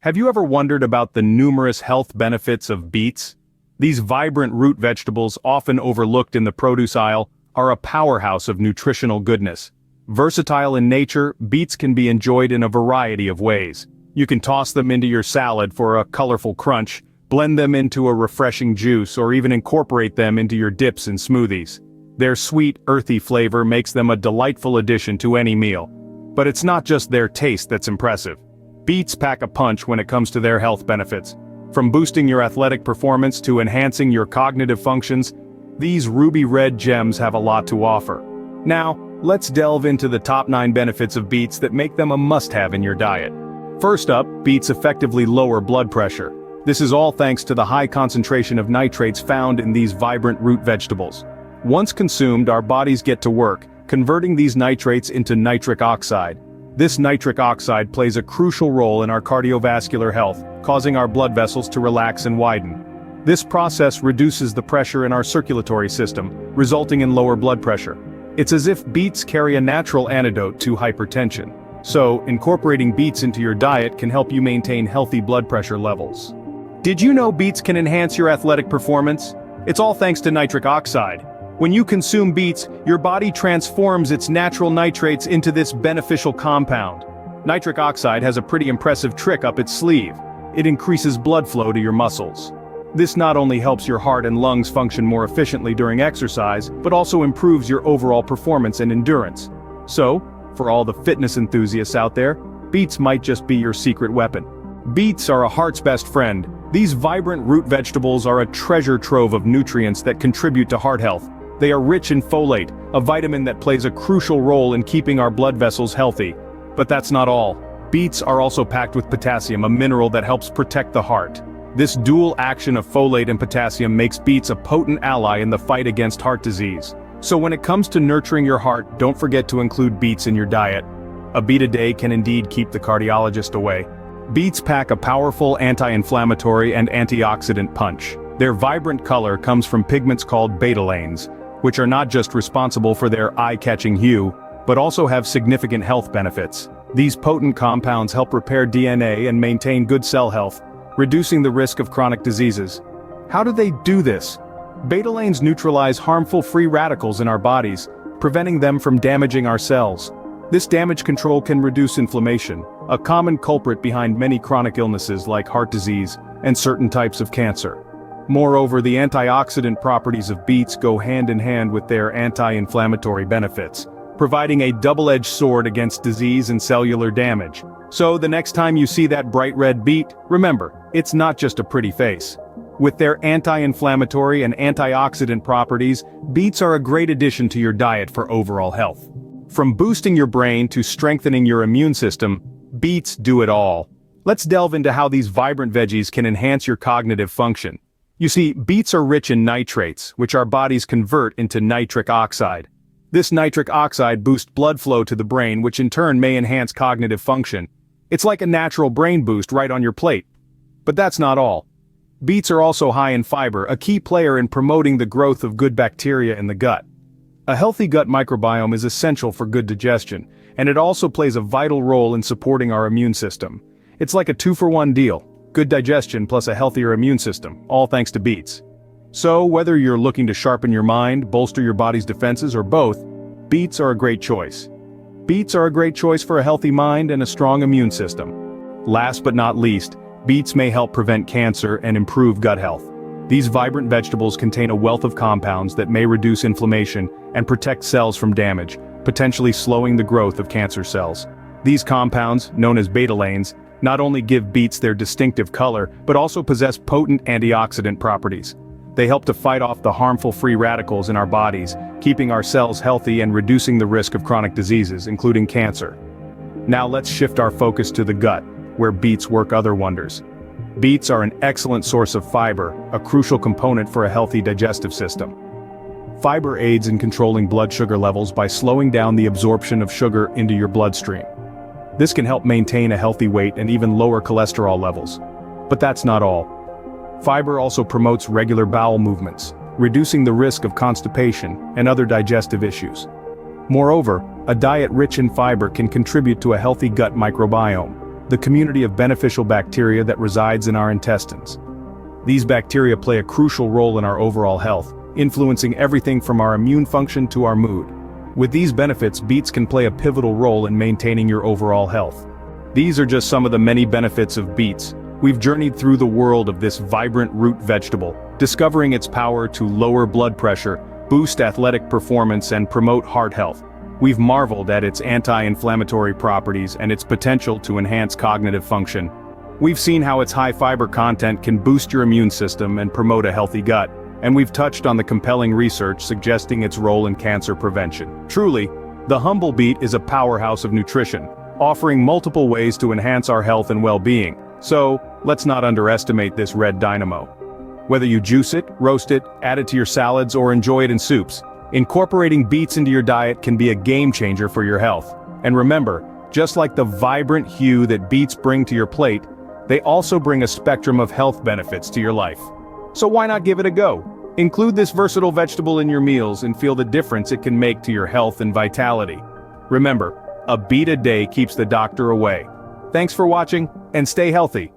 Have you ever wondered about the numerous health benefits of beets? These vibrant root vegetables, often overlooked in the produce aisle, are a powerhouse of nutritional goodness. Versatile in nature, beets can be enjoyed in a variety of ways. You can toss them into your salad for a colorful crunch, blend them into a refreshing juice, or even incorporate them into your dips and smoothies. Their sweet, earthy flavor makes them a delightful addition to any meal. But it's not just their taste that's impressive. Beets pack a punch when it comes to their health benefits. From boosting your athletic performance to enhancing your cognitive functions, these ruby red gems have a lot to offer. Now, let's delve into the top 9 benefits of beets that make them a must-have in your diet. First up, beets effectively lower blood pressure. This is all thanks to the high concentration of nitrates found in these vibrant root vegetables. Once consumed, our bodies get to work, converting these nitrates into nitric oxide. This nitric oxide plays a crucial role in our cardiovascular health, causing our blood vessels to relax and widen. This process reduces the pressure in our circulatory system, resulting in lower blood pressure. It's as if beets carry a natural antidote to hypertension. So, incorporating beets into your diet can help you maintain healthy blood pressure levels. Did you know beets can enhance your athletic performance? It's all thanks to nitric oxide. When you consume beets, your body transforms its natural nitrates into this beneficial compound. Nitric oxide has a pretty impressive trick up its sleeve. It increases blood flow to your muscles. This not only helps your heart and lungs function more efficiently during exercise, but also improves your overall performance and endurance. So, for all the fitness enthusiasts out there, beets might just be your secret weapon. Beets are a heart's best friend. These vibrant root vegetables are a treasure trove of nutrients that contribute to heart health. They are rich in folate, a vitamin that plays a crucial role in keeping our blood vessels healthy. But that's not all. Beets are also packed with potassium, a mineral that helps protect the heart. This dual action of folate and potassium makes beets a potent ally in the fight against heart disease. So when it comes to nurturing your heart, don't forget to include beets in your diet. A beet a day can indeed keep the cardiologist away. Beets pack a powerful anti-inflammatory and antioxidant punch. Their vibrant color comes from pigments called betalains, which are not just responsible for their eye-catching hue, but also have significant health benefits. These potent compounds help repair DNA and maintain good cell health, reducing the risk of chronic diseases. How do they do this? Betalains neutralize harmful free radicals in our bodies, preventing them from damaging our cells. This damage control can reduce inflammation, a common culprit behind many chronic illnesses like heart disease and certain types of cancer. Moreover, the antioxidant properties of beets go hand in hand with their anti-inflammatory benefits, providing a double-edged sword against disease and cellular damage. So the next time you see that bright red beet, remember, it's not just a pretty face. With their anti-inflammatory and antioxidant properties, beets are a great addition to your diet for overall health. From boosting your brain to strengthening your immune system, beets do it all. Let's delve into how these vibrant veggies can enhance your cognitive function. You see, beets are rich in nitrates, which our bodies convert into nitric oxide. This nitric oxide boosts blood flow to the brain, which in turn may enhance cognitive function. It's like a natural brain boost right on your plate. But that's not all. Beets are also high in fiber, a key player in promoting the growth of good bacteria in the gut. A healthy gut microbiome is essential for good digestion, and it also plays a vital role in supporting our immune system. It's like a 2-for-1 deal. Good digestion plus a healthier immune system, all thanks to beets. So, whether you're looking to sharpen your mind, bolster your body's defenses, or both, beets are a great choice. Beets are a great choice for a healthy mind and a strong immune system. Last but not least, beets may help prevent cancer and improve gut health. These vibrant vegetables contain a wealth of compounds that may reduce inflammation and protect cells from damage, potentially slowing the growth of cancer cells. These compounds, known as betalains, not only give beets their distinctive color, but also possess potent antioxidant properties. They help to fight off the harmful free radicals in our bodies, keeping our cells healthy and reducing the risk of chronic diseases, including cancer. Now let's shift our focus to the gut, where beets work other wonders. Beets are an excellent source of fiber, a crucial component for a healthy digestive system. Fiber aids in controlling blood sugar levels by slowing down the absorption of sugar into your bloodstream. This can help maintain a healthy weight and even lower cholesterol levels. But that's not all. Fiber also promotes regular bowel movements, reducing the risk of constipation and other digestive issues. Moreover, a diet rich in fiber can contribute to a healthy gut microbiome. the community of beneficial bacteria that resides in our intestines. These bacteria play a crucial role in our overall health, influencing everything from our immune function to our mood. With these benefits, beets can play a pivotal role in maintaining your overall health. These are just some of the many benefits of beets. We've journeyed through the world of this vibrant root vegetable, discovering its power to lower blood pressure, boost athletic performance, and promote heart health. We've marveled at its anti-inflammatory properties and its potential to enhance cognitive function. We've seen how its high fiber content can boost your immune system and promote a healthy gut, and we've touched on the compelling research suggesting its role in cancer prevention. Truly, the humble beet is a powerhouse of nutrition, offering multiple ways to enhance our health and well-being. So, let's not underestimate this red dynamo. Whether you juice it, roast it, add it to your salads, or enjoy it in soups, incorporating beets into your diet can be a game changer for your health. And remember, just like the vibrant hue that beets bring to your plate, they also bring a spectrum of health benefits to your life. So why not give it a go? Include this versatile vegetable in your meals and feel the difference it can make to your health and vitality. Remember, a beet a day keeps the doctor away. Thanks for watching, and stay healthy.